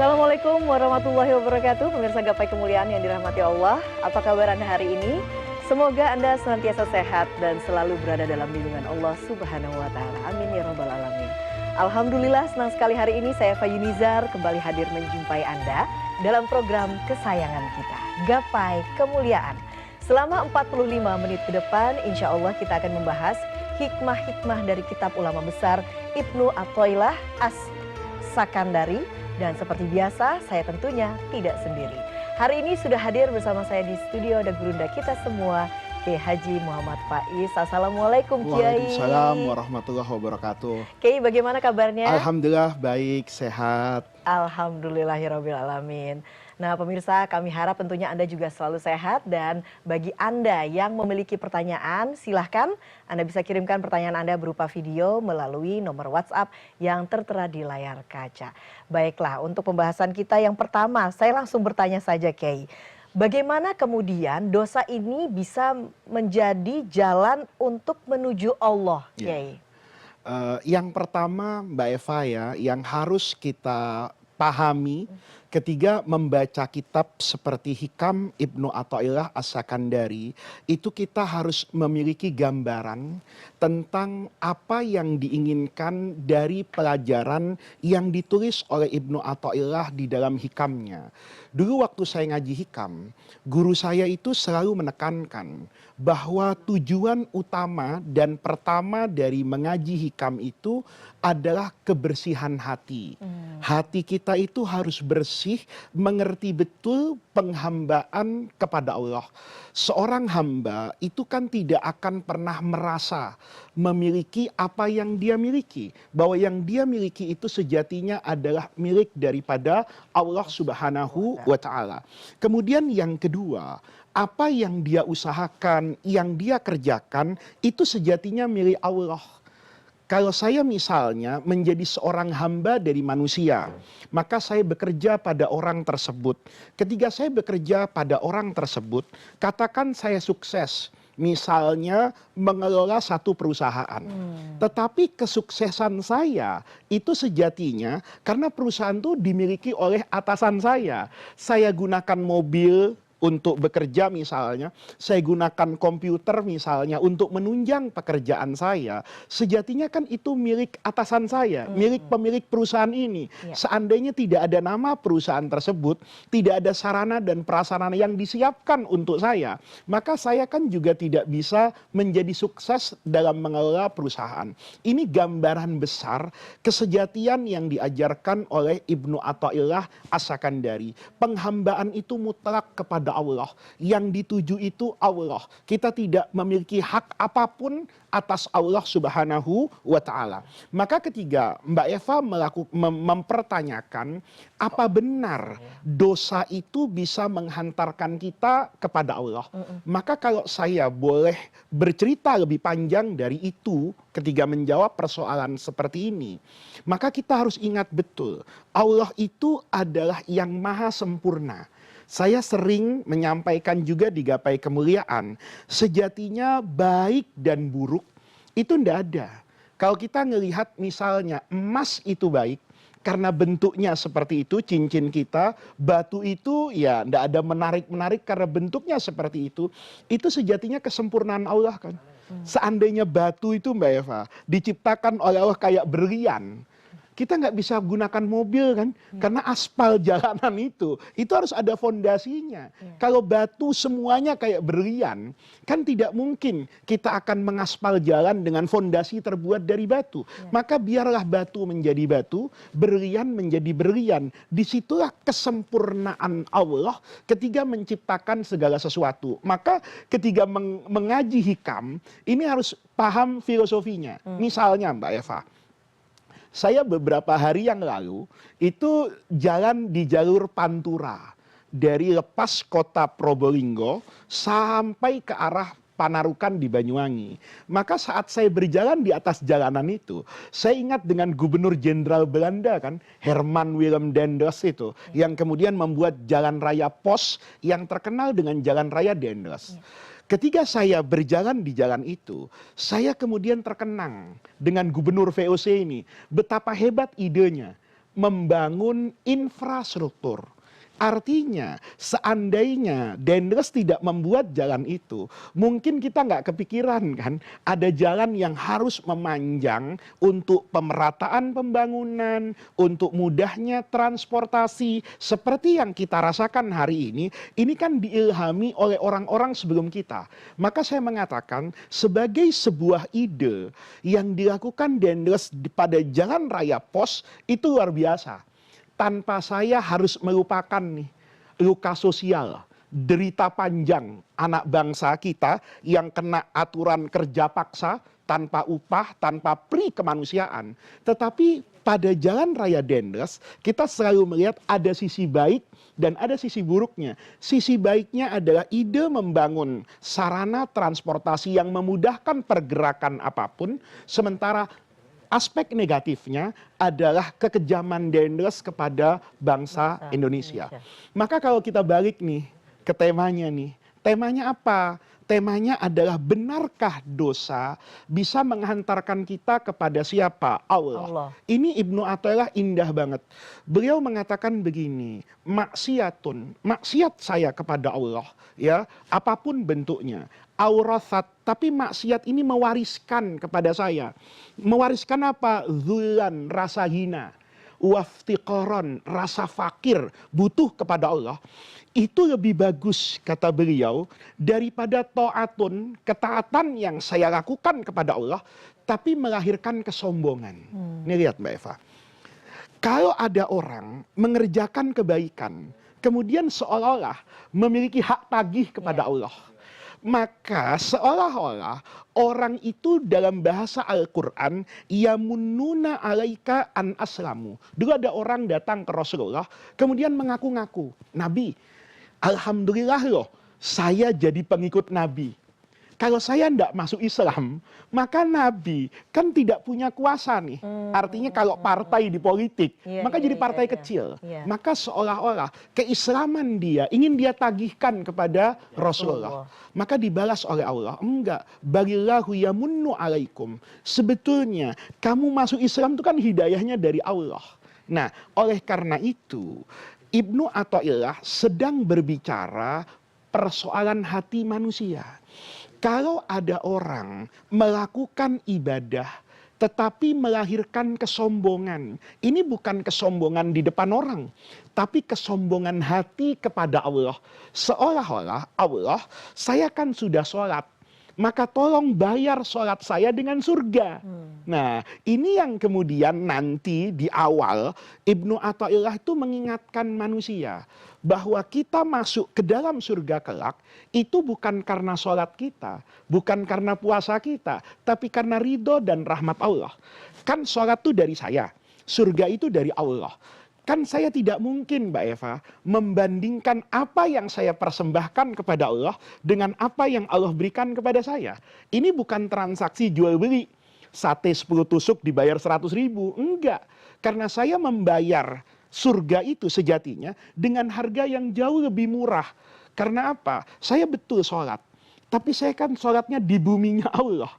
Assalamualaikum warahmatullahi wabarakatuh. Pemirsa Gapai Kemuliaan yang dirahmati Allah. Apa kabar Anda hari ini? Semoga Anda senantiasa sehat dan selalu berada dalam lindungan Allah Subhanahu wa taala. Amin ya rabbal alamin. Alhamdulillah, senang sekali hari ini saya Fayunizar kembali hadir menjumpai Anda dalam program kesayangan kita, Gapai Kemuliaan. Selama 45 menit ke depan, insya Allah kita akan membahas hikmah-hikmah dari kitab ulama besar Ibnu Athaillah As-Sakandari. Dan seperti biasa, saya tentunya tidak sendiri. Hari ini sudah hadir bersama saya di studio ada gurunda kita semua, Kiai Haji Muhammad Faiz. Assalamualaikum Kiai. Waalaikumsalam warahmatullahi wabarakatuh. Kiai, bagaimana kabarnya? Alhamdulillah baik, sehat. Alhamdulillahirabbil alamin. Nah pemirsa, kami harap tentunya Anda juga selalu sehat, dan bagi Anda yang memiliki pertanyaan silahkan Anda bisa kirimkan pertanyaan Anda berupa video melalui nomor WhatsApp yang tertera di layar kaca. Baiklah, untuk pembahasan kita yang pertama saya langsung bertanya saja Kiai. Bagaimana kemudian dosa ini bisa menjadi jalan untuk menuju Allah, Kiai? Yang pertama Mbak Eva ya, yang harus kita pahami ketika membaca kitab seperti Hikam Ibnu Athaillah As-Sakandari, itu kita harus memiliki gambaran tentang apa yang diinginkan dari pelajaran yang ditulis oleh Ibnu Athaillah di dalam hikamnya. Dulu waktu saya ngaji hikam, guru saya itu selalu menekankan bahwa tujuan utama dan pertama dari mengaji hikam itu adalah kebersihan hati. Hati kita itu harus bersih, mengerti betul penghambaan kepada Allah. Seorang hamba itu kan tidak akan pernah merasa memiliki apa yang dia miliki. Bahwa yang dia miliki itu sejatinya adalah milik daripada Allah Subhanahu wa ta'ala. Kemudian yang kedua, apa yang dia usahakan, yang dia kerjakan itu sejatinya milik Allah. Kalau saya misalnya menjadi seorang hamba dari manusia, maka saya bekerja pada orang tersebut. Ketika saya bekerja pada orang tersebut, katakan saya sukses, misalnya mengelola satu perusahaan. Tetapi kesuksesan saya itu sejatinya karena perusahaan itu dimiliki oleh atasan saya. Saya gunakan mobil untuk bekerja misalnya, saya gunakan komputer misalnya untuk menunjang pekerjaan saya, sejatinya kan itu milik atasan saya, milik pemilik perusahaan ini. Seandainya tidak ada nama perusahaan tersebut, tidak ada sarana dan prasarana yang disiapkan untuk saya, maka saya kan juga tidak bisa menjadi sukses dalam mengelola perusahaan. Ini gambaran besar kesejatian yang diajarkan oleh Ibnu Athaillah As-Sakandari. Penghambaan itu mutlak kepada Allah, yang dituju itu Allah. Kita tidak memiliki hak apapun atas Allah Subhanahu wa ta'ala. Maka ketika Mbak Eva mempertanyakan apa benar dosa itu bisa menghantarkan kita kepada Allah, maka kalau saya boleh bercerita lebih panjang dari itu ketika menjawab persoalan seperti ini, maka kita harus ingat betul Allah itu adalah yang maha sempurna. Saya sering menyampaikan juga di Gapai Kemuliaan, sejatinya baik dan buruk itu tidak ada. Kalau kita ngelihat misalnya emas itu baik, karena bentuknya seperti itu, cincin kita, batu itu ya tidak ada menarik-menarik karena bentuknya seperti itu sejatinya kesempurnaan Allah kan. Seandainya batu itu Mbak Eva, diciptakan oleh Allah kayak berlian, kita nggak bisa gunakan mobil kan, karena aspal jalanan itu harus ada fondasinya. Kalau batu semuanya kayak berlian, kan tidak mungkin kita akan mengaspal jalan dengan fondasi terbuat dari batu. Maka biarlah batu menjadi batu, berlian menjadi berlian. Disitulah kesempurnaan Allah ketika menciptakan segala sesuatu. Maka ketika mengaji hikam, ini harus paham filosofinya. Misalnya Mbak Eva, saya beberapa hari yang lalu itu jalan di jalur Pantura dari lepas kota Probolinggo sampai ke arah Panarukan di Banyuwangi. Maka saat saya berjalan di atas jalanan itu, saya ingat dengan Gubernur Jenderal Belanda kan, Herman Willem Daendels itu, yang kemudian membuat jalan raya pos yang terkenal dengan jalan raya Daendels. Ketika saya berjalan di jalan itu, saya kemudian terkenang dengan Gubernur VOC ini. Betapa hebat idenya. membangun infrastruktur. Artinya, seandainya Dendels tidak membuat jalan itu, mungkin kita nggak kepikiran kan, ada jalan yang harus memanjang untuk pemerataan pembangunan, untuk mudahnya transportasi, seperti yang kita rasakan hari ini kan diilhami oleh orang-orang sebelum kita. Maka saya mengatakan, sebagai sebuah ide yang dilakukan Dendels pada Jalan Raya Pos, itu luar biasa. Tanpa saya harus melupakan nih luka sosial, derita panjang anak bangsa kita yang kena aturan kerja paksa tanpa upah, tanpa pri kemanusiaan. Tetapi pada Jalan Raya Dendels kita selalu melihat ada sisi baik dan ada sisi buruknya. Sisi baiknya adalah ide membangun sarana transportasi yang memudahkan pergerakan apapun, sementara aspek negatifnya adalah kekejaman Dendels kepada bangsa Indonesia. Maka kalau kita balik nih ke temanya nih, temanya apa? Temanya adalah benarkah dosa bisa menghantarkan kita kepada siapa? Allah. Ini Ibnu Athaillah indah banget. Beliau mengatakan begini, maksiat saya kepada Allah, ya, apapun bentuknya, aurathat, tapi maksiat ini mewariskan kepada saya. Mewariskan apa? Zulan, rasa hina, waftiqaran, rasa fakir, butuh kepada Allah. Itu lebih bagus, kata beliau, daripada ta'atun, ketaatan yang saya lakukan kepada Allah, tapi melahirkan kesombongan. Ini lihat Mbak Eva. Kalau ada orang mengerjakan kebaikan, kemudian seolah-olah memiliki hak tagih kepada Allah, maka seolah-olah orang itu dalam bahasa Al-Quran, yamununa alaika an aslamu. Dulu ada orang datang ke Rasulullah, kemudian mengaku-ngaku, Nabi, alhamdulillah loh, saya jadi pengikut Nabi. Kalau saya tidak masuk Islam, maka Nabi kan tidak punya kuasa nih. Artinya kalau partai di politik, maka jadi partai kecil. Maka seolah-olah keislaman dia, ingin dia tagihkan kepada Rasulullah. Maka dibalas oleh Allah, enggak. Balillahu yamunnu alaikum. Sebetulnya kamu masuk Islam itu kan hidayahnya dari Allah. Nah, oleh karena itu, Ibnu Athaillah sedang berbicara persoalan hati manusia. Kalau ada orang melakukan ibadah tetapi melahirkan kesombongan, ini bukan kesombongan di depan orang, tapi kesombongan hati kepada Allah. Seolah-olah Allah, saya kan sudah sholat, maka tolong bayar sholat saya dengan surga. Nah, ini yang kemudian nanti di awal Ibnu Athaillah itu mengingatkan manusia bahwa kita masuk ke dalam surga kelak itu bukan karena sholat kita, bukan karena puasa kita, tapi karena ridho dan rahmat Allah. Kan sholat itu dari saya, surga itu dari Allah. Kan saya tidak mungkin Mbak Eva membandingkan apa yang saya persembahkan kepada Allah dengan apa yang Allah berikan kepada saya. Ini bukan transaksi jual beli. Sate 10 tusuk dibayar 100.000. Enggak. Karena saya membayar surga itu sejatinya dengan harga yang jauh lebih murah. Karena apa? Saya betul sholat. Tapi saya kan sholatnya di buminya Allah.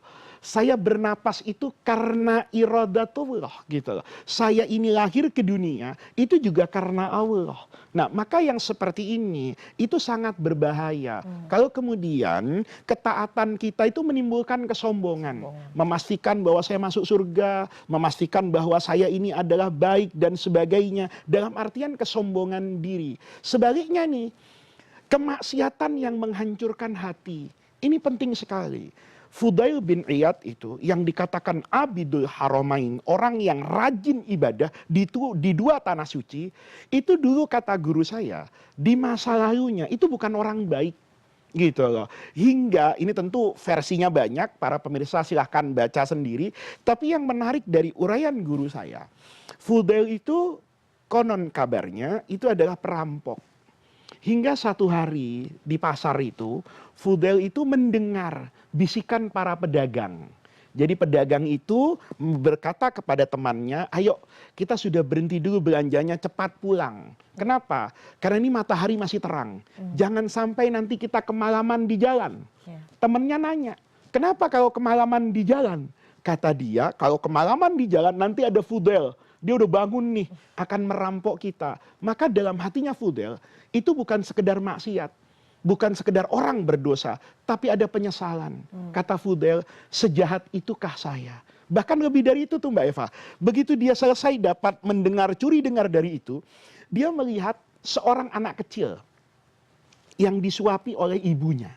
Saya bernapas itu karena iradatullah gitu loh. Saya ini lahir ke dunia itu juga karena Allah. Nah, maka yang seperti ini itu sangat berbahaya. Kalau kemudian ketaatan kita itu menimbulkan kesombongan, memastikan bahwa saya masuk surga, memastikan bahwa saya ini adalah baik dan sebagainya, dalam artian kesombongan diri. Sebaliknya nih, kemaksiatan yang menghancurkan hati, ini penting sekali. Fudail bin Iyad itu yang dikatakan Abidul Haramain, orang yang rajin ibadah di dua tanah suci, itu dulu kata guru saya, di masa lalunya itu bukan orang baik. Gitu loh. Hingga ini tentu versinya banyak, para pemirsa silahkan baca sendiri. Tapi yang menarik dari uraian guru saya, Fudail itu konon kabarnya itu adalah perampok. Hingga satu hari di pasar itu, Fudail itu mendengar bisikan para pedagang. Jadi pedagang itu berkata kepada temannya, ayo kita sudah berhenti dulu belanjanya, cepat pulang. Kenapa? Karena ini matahari masih terang. Jangan sampai nanti kita kemalaman di jalan. Temannya nanya, kenapa kalau kemalaman di jalan? Kata dia, kalau kemalaman di jalan nanti ada Fudail. dia udah bangun nih, akan merampok kita. Maka dalam hatinya Fudail, itu bukan sekedar maksiat. Bukan sekedar orang berdosa, tapi ada penyesalan. Kata Fudail, sejahat itukah saya? Bahkan lebih dari itu tuh Mbak Eva. Begitu dia selesai dapat mendengar, curi dengar dari itu, dia melihat seorang anak kecil yang disuapi oleh ibunya.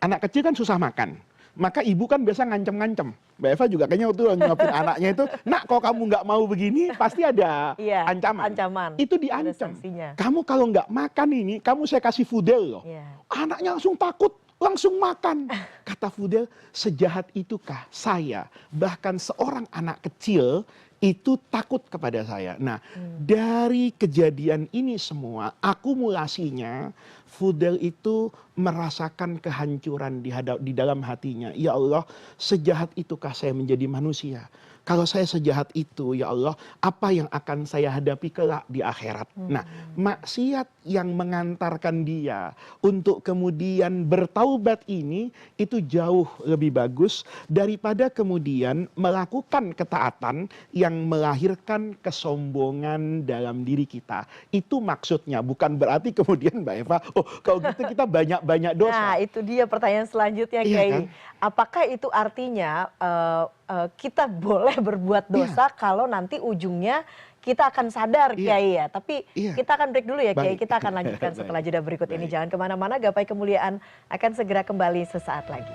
Anak kecil kan susah makan. Maka ibu kan biasa ngancem-ngancem. Mbak Eva juga kayaknya waktu nyuapin anaknya itu, nak kalau kamu nggak mau begini, pasti ada Iya, ancaman. ancaman. Itu Ada diancam. sanksinya. Kamu kalau nggak makan ini, kamu saya kasih Fudail loh. Iya. Anaknya langsung takut, langsung makan. Kata Fudail, sejahat itukah saya? Bahkan seorang anak kecil itu takut kepada saya. Nah, dari kejadian ini semua, akumulasinya, Fudail itu merasakan kehancuran di dalam hatinya. Ya Allah, sejahat itukah saya menjadi manusia? Kalau saya sejahat itu, ya Allah, apa yang akan saya hadapi kelak di akhirat? Nah, maksiat yang mengantarkan dia untuk kemudian bertaubat ini, itu jauh lebih bagus daripada kemudian melakukan ketaatan yang melahirkan kesombongan dalam diri kita. Itu maksudnya, bukan berarti kemudian Mbak Eva, oh kalau gitu kita banyak-banyak dosa. Nah, itu dia pertanyaan selanjutnya, Iya Kiai. kan? Apakah itu artinya kita boleh berbuat dosa kalau nanti ujungnya kita akan sadar, Iya. Kiai ya? Tapi Iya. kita akan break dulu ya, Kiai. Baik. Kita akan lanjutkan Baik. setelah jeda berikut ini. Baik. Jangan kemana-mana, Gapai Kemuliaan akan segera kembali sesaat lagi.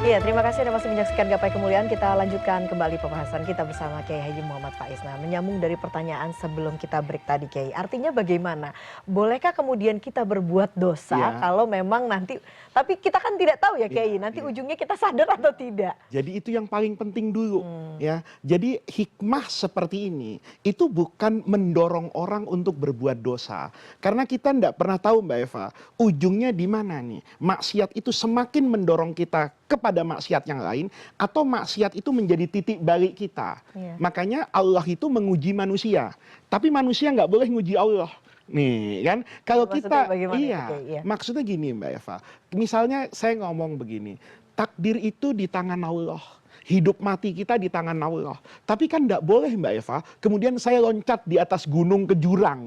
Iya, terima kasih Anda masih menyaksikan Gapai Kemuliaan. Kita lanjutkan kembali pembahasan kita bersama Kiai Haji Muhammad Faiz. Nah, menyambung dari pertanyaan sebelum kita break tadi, Kiai. Artinya bagaimana? Bolehkah kemudian kita berbuat dosa Ya. kalau memang nanti, tapi kita kan tidak tahu ya, Kiai, nanti ya. ujungnya kita sadar atau tidak? Jadi itu yang paling penting dulu, ya. Jadi hikmah seperti ini itu bukan mendorong orang untuk berbuat dosa, karena kita tidak pernah tahu Mbak Eva, ujungnya di mana nih. Maksiat itu semakin mendorong kita kepada maksiat yang lain, atau maksiat itu menjadi titik balik kita. Iya. Makanya Allah itu menguji manusia, tapi manusia nggak boleh nguji Allah. Nih kan, kalau Maksudnya kita, bagaimana itu, iya, Kiai? Iya. maksudnya gini Mbak Eva. Misalnya saya ngomong begini, takdir itu di tangan Allah. Hidup mati kita di tangan Allah. Tapi kan tidak boleh Mbak Eva, kemudian saya loncat di atas gunung ke jurang.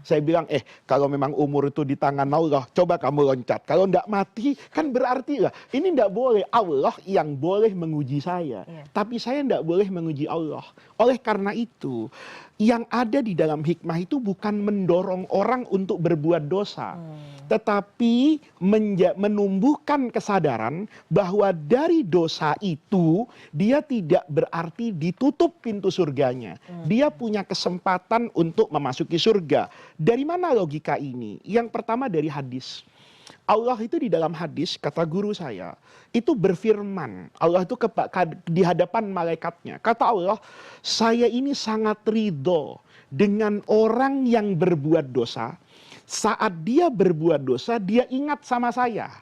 Saya bilang, kalau memang umur itu di tangan Allah, coba kamu loncat. Kalau tidak mati, kan berarti lah. Ini tidak boleh. Allah yang boleh menguji saya. Iya. Tapi saya tidak boleh menguji Allah. Oleh karena itu, yang ada di dalam hikmah itu bukan mendorong orang untuk berbuat dosa. Tetapi menumbuhkan kesadaran bahwa dari dosa itu dia tidak berarti ditutup pintu surganya. Dia punya kesempatan untuk memasuki surga. Dari mana logika ini? Yang pertama dari hadis. Allah itu di dalam hadis, kata guru saya, itu berfirman. Allah itu di hadapan malaikatnya. Kata Allah, saya ini sangat ridho dengan orang yang berbuat dosa. Saat dia berbuat dosa, dia ingat sama saya.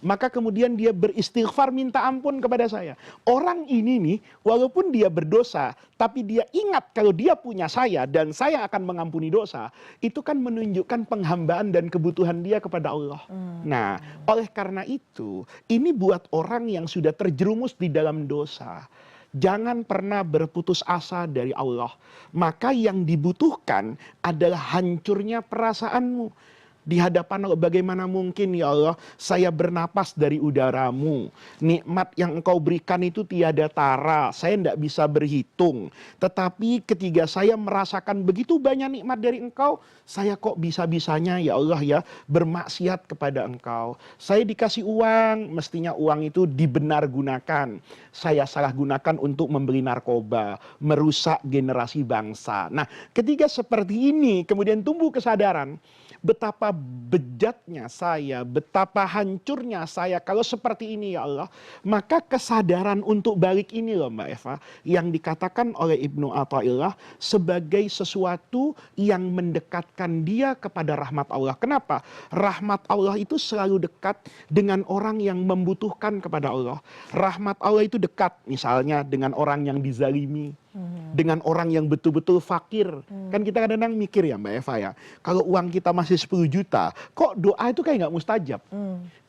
Maka kemudian dia beristighfar, minta ampun kepada saya. Orang ini nih, walaupun dia berdosa, tapi dia ingat kalau dia punya saya dan saya akan mengampuni dosa. Itu kan menunjukkan penghambaan dan kebutuhan dia kepada Allah. Nah, oleh karena itu, ini buat orang yang sudah terjerumus di dalam dosa. Jangan pernah berputus asa dari Allah. Maka yang dibutuhkan adalah hancurnya perasaanmu. Di hadapan Allah, bagaimana mungkin ya Allah saya bernapas dari udaramu. Nikmat yang engkau berikan itu tiada tara, saya tidak bisa berhitung. Tetapi ketika saya merasakan begitu banyak nikmat dari engkau, saya kok bisa-bisanya ya Allah ya bermaksiat kepada engkau. Saya dikasih uang, mestinya uang itu dibenar-gunakan. Saya salah gunakan untuk membeli narkoba, merusak generasi bangsa. Nah, ketika seperti ini kemudian tumbuh kesadaran, betapa bejatnya saya, betapa hancurnya saya kalau seperti ini ya Allah. Maka kesadaran untuk balik ini loh Mbak Eva, yang dikatakan oleh Ibnu Athaillah sebagai sesuatu yang mendekatkan dia kepada rahmat Allah. Kenapa? Rahmat Allah itu selalu dekat dengan orang yang membutuhkan kepada Allah. Rahmat Allah itu dekat misalnya dengan orang yang dizalimi, dengan orang yang betul-betul fakir. Kan kita kadang-kadang mikir ya Mbak Eva ya, kalau uang kita masih 10 juta, kok doa itu kayak nggak mustajab.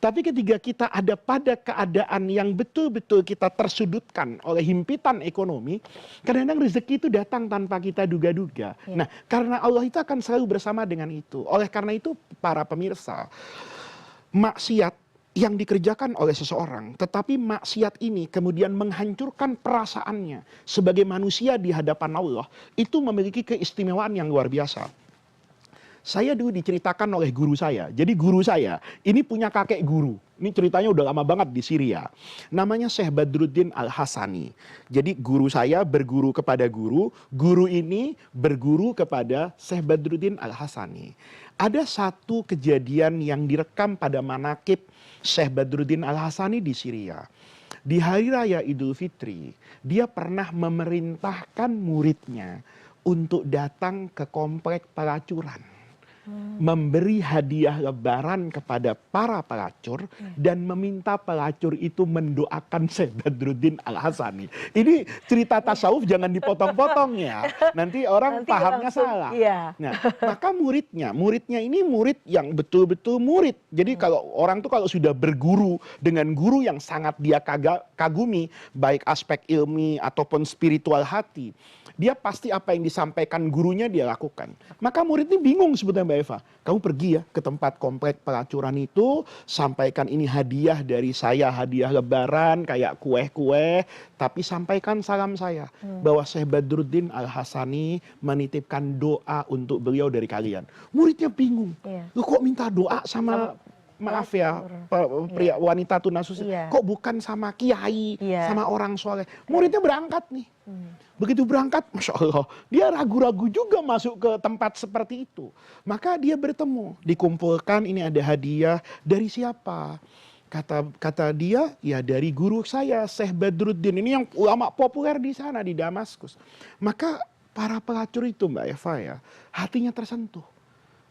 Tapi ketika kita ada pada keadaan yang betul-betul kita tersudutkan oleh himpitan ekonomi, kadang-kadang rezeki itu datang tanpa kita duga-duga. Nah, karena Allah itu akan selalu bersama dengan itu. Oleh karena itu para pemirsa, maksiat yang dikerjakan oleh seseorang, tetapi maksiat ini kemudian menghancurkan perasaannya sebagai manusia di hadapan Allah, itu memiliki keistimewaan yang luar biasa. Saya dulu diceritakan oleh guru saya. Jadi guru saya ini punya kakek guru. Ini ceritanya udah lama banget di Syria. Namanya Syekh Badruddin Al-Hasani. Jadi guru saya berguru kepada guru, guru ini berguru kepada Syekh Badruddin Al-Hasani. Ada satu kejadian yang direkam pada manakib Syekh Badruddin Al-Hasani di Syria. Di hari raya Idul Fitri, dia pernah memerintahkan muridnya untuk datang ke komplek pelacuran. Memberi hadiah lebaran kepada para pelacur dan meminta pelacur itu mendoakan Syekh Badruddin Al-Hasani. Ini cerita tasawuf jangan dipotong-potong ya. Nanti orang pahamnya salah. Iya. Nah, maka muridnya ini murid yang betul-betul murid. Jadi kalau orang tuh kalau sudah berguru dengan guru yang sangat dia kagumi, baik aspek ilmi ataupun spiritual hati, dia pasti apa yang disampaikan gurunya dia lakukan. Maka murid ini bingung sebetulnya Mbak Eva. Kamu pergi ya ke tempat komplek pelacuran itu, sampaikan ini hadiah dari saya, hadiah lebaran kayak kue-kue, tapi sampaikan salam saya bahwa Syekh Badruddin Al-Hasani menitipkan doa untuk beliau dari kalian. Muridnya bingung. Lu kok minta doa sama maaf ya, pria wanita tunasus, kok bukan sama kiai, sama orang soleh. Muridnya berangkat nih. Begitu berangkat, Masya Allah, dia ragu-ragu juga masuk ke tempat seperti itu. Maka dia bertemu, dikumpulkan, ini ada hadiah, dari siapa? Kata dia, ya dari guru saya, Syekh Badruddin. Ini yang ulama populer di sana, di Damaskus. Maka para pelacur itu Mbak Eva ya, hatinya tersentuh.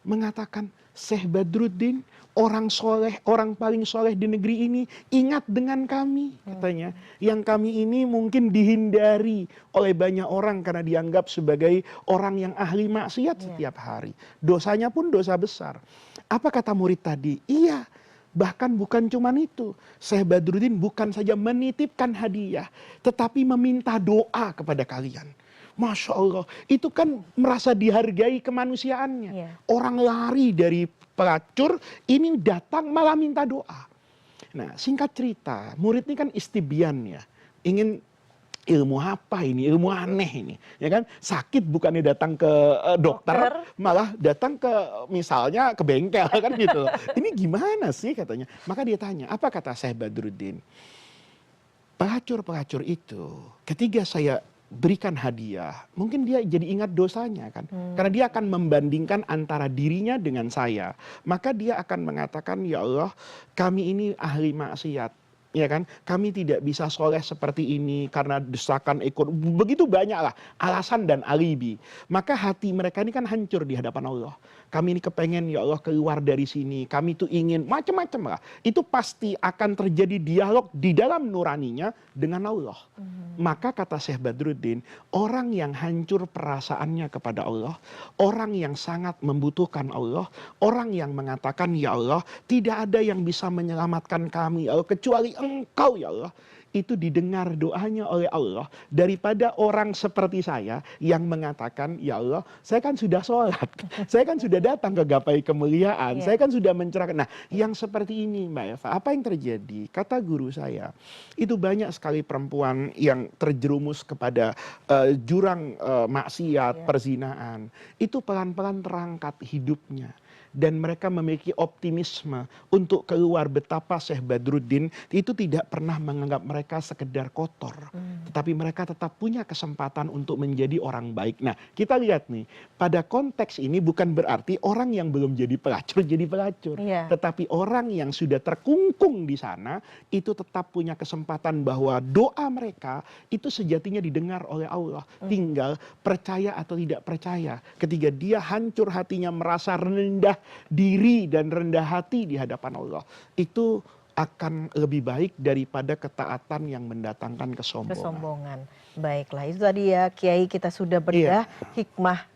Mengatakan, Syekh Badruddin, orang soleh, orang paling soleh di negeri ini, ingat dengan kami, katanya. Yang kami ini mungkin dihindari oleh banyak orang karena dianggap sebagai orang yang ahli maksiat setiap hari. Dosanya pun dosa besar. Apa kata murid tadi? Iya, bahkan bukan cuma itu. Syekh Badruddin bukan saja menitipkan hadiah, tetapi meminta doa kepada kalian. Masya Allah, itu kan merasa dihargai kemanusiaannya. Orang lari dari pelacur, ini datang malah minta doa. Nah, singkat cerita, murid ini kan istibian ya. Ingin ilmu apa ini, ilmu aneh ini. Ya kan, sakit bukannya datang ke dokter, malah datang ke misalnya ke bengkel kan gitu. Ini gimana sih katanya. Maka dia tanya, apa kata Syekh Badruddin? Pelacur-pelacur itu ketika saya berikan hadiah, mungkin dia jadi ingat dosanya kan, karena dia akan membandingkan antara dirinya dengan saya, maka dia akan mengatakan, ya Allah, kami ini ahli maksiat, ya kan, kami tidak bisa soleh seperti ini karena desakan ekonomi, begitu banyaklah alasan dan alibi. Maka hati mereka ini kan hancur di hadapan Allah. Kami ini kepengen ya Allah keluar dari sini, kami itu ingin macam-macam lah. Itu pasti akan terjadi dialog di dalam nuraninya dengan Allah. Maka kata Syekh Badruddin, orang yang hancur perasaannya kepada Allah, orang yang sangat membutuhkan Allah, orang yang mengatakan ya Allah, tidak ada yang bisa menyelamatkan kami ya Allah, kecuali Engkau ya Allah. Itu didengar doanya oleh Allah daripada orang seperti saya yang mengatakan, ya Allah, saya kan sudah sholat, saya kan sudah datang ke gapai kemuliaan, saya kan sudah mencerahkan. Nah, yang seperti ini Mbak Eva, apa yang terjadi? Kata guru saya, itu banyak sekali perempuan yang terjerumus kepada jurang maksiat, perzinaan. Itu pelan-pelan terangkat hidupnya. dan mereka memiliki optimisme untuk keluar. Betapa Syekh Badruddin itu tidak pernah menganggap mereka sekedar kotor, tetapi mereka tetap punya kesempatan untuk menjadi orang baik. Nah, kita lihat nih, pada konteks ini bukan berarti orang yang belum jadi pelacur jadi pelacur, tetapi orang yang sudah terkungkung di sana itu tetap punya kesempatan bahwa doa mereka itu sejatinya didengar oleh Allah. Tinggal percaya atau tidak percaya. Ketika dia hancur hatinya, merasa rendah diri dan rendah hati di hadapan Allah, itu akan lebih baik daripada ketaatan yang mendatangkan kesombongan. Baiklah, itu tadi ya Kiai, kita sudah bedah hikmah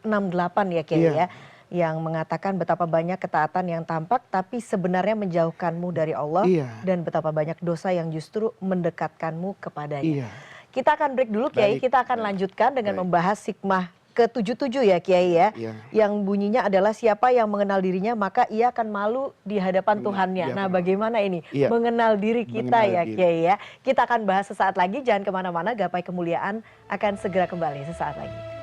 68 ya Kiai ya, yang mengatakan betapa banyak ketaatan yang tampak tapi sebenarnya menjauhkanmu dari Allah, dan betapa banyak dosa yang justru mendekatkanmu kepadanya. Kita akan break dulu Kiai, kita akan lanjutkan dengan membahas hikmah ke-77 ya Kiai ya, yang bunyinya adalah siapa yang mengenal dirinya maka ia akan malu di hadapan Tuhannya. Nah, bagaimana ini mengenal diri kita ya Kiai ya. Kita akan bahas sesaat lagi, jangan kemana-mana, Gapai Kemuliaan akan segera kembali sesaat lagi.